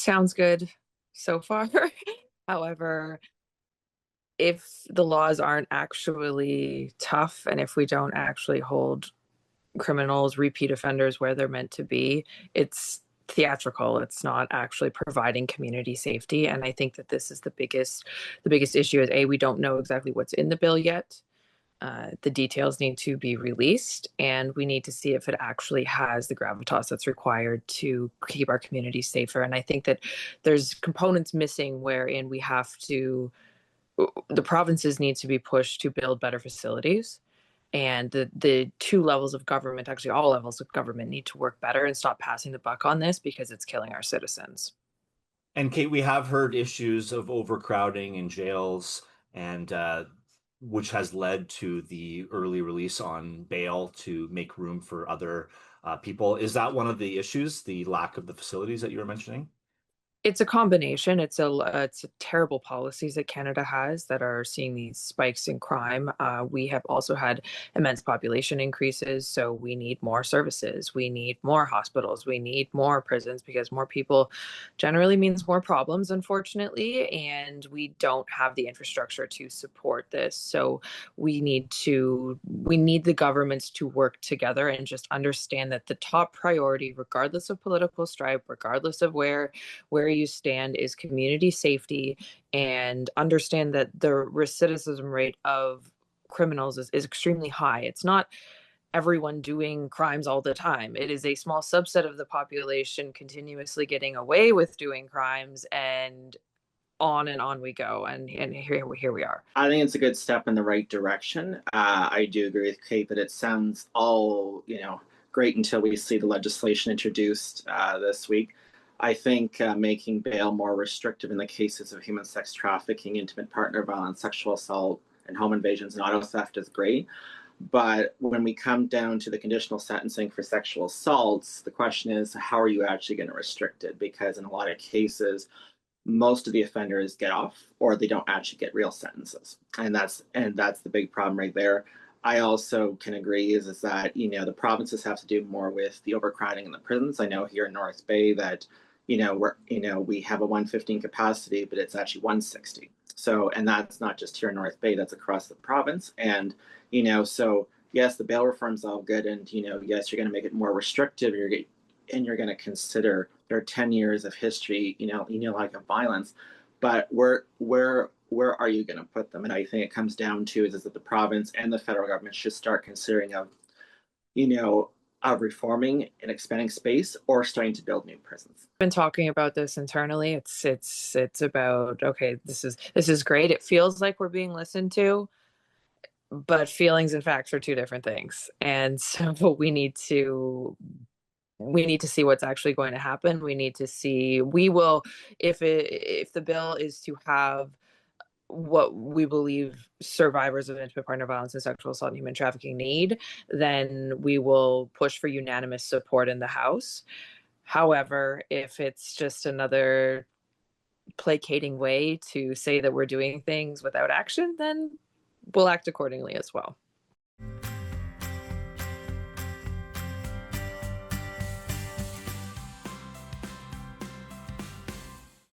sounds good so far. However, if the laws aren't actually tough and if we don't actually hold criminals, repeat offenders where they're meant to be, it's theatrical. It's not actually providing community safety. And I think that this is the biggest issue is we don't know exactly what's in the bill yet. The details need to be released, and we need to see if it actually has the gravitas that's required to keep our communities safer. And I think that there's components missing wherein the provinces need to be pushed to build better facilities. And the two levels of government, actually all levels of government, need to work better and stop passing the buck on this because it's killing our citizens. And Kate, we have heard issues of overcrowding in jails, and which has led to the early release on bail to make room for other people. Is that one of the issues, the lack of the facilities that you were mentioning? It's a combination. It's a terrible policies that Canada has that are seeing these spikes in crime. We have also had immense population increases, so we need more services. We need more hospitals. We need more prisons because more people generally means more problems, unfortunately, and we don't have the infrastructure to support this. So we need the governments to work together and just understand that the top priority, regardless of political stripe, regardless of where you stand, is community safety, and understand that the recidivism rate of criminals is extremely high. It's not everyone doing crimes all the time. It is a small subset of the population continuously getting away with doing crimes, and on we go. And here we are. I think it's a good step in the right direction. I do agree with Kate that it sounds all, great until we see the legislation introduced this week. I think making bail more restrictive in the cases of human sex trafficking, intimate partner violence, sexual assault, and home invasions and auto theft is great. But when we come down to the conditional sentencing for sexual assaults, the question is, how are you actually going to restrict it? Because in a lot of cases, most of the offenders get off or they don't actually get real sentences, and that's the big problem right there. I also can agree is that the provinces have to do more with the overcrowding in the prisons. I know here in North Bay that we have a 115 capacity, but it's actually 160. So, and that's not just here in North Bay, that's across the province. And so yes, the bail reform's all good, and yes, you're going to make it more restrictive. You're going to consider their 10 years of history, like of violence, but where are you going to put them? And I think it comes down to is that the province and the federal government should start considering you know, of reforming and expanding space or starting to build new prisons. Been talking about this internally. It's about, okay, this is great. It feels like we're being listened to, but feelings and facts are two different things. And so we need to see what's actually going to happen. We need to see, we will, if the bill is to have what we believe survivors of intimate partner violence and sexual assault and human trafficking need, then we will push for unanimous support in the House. However, if it's just another placating way to say that we're doing things without action, then we'll act accordingly as well.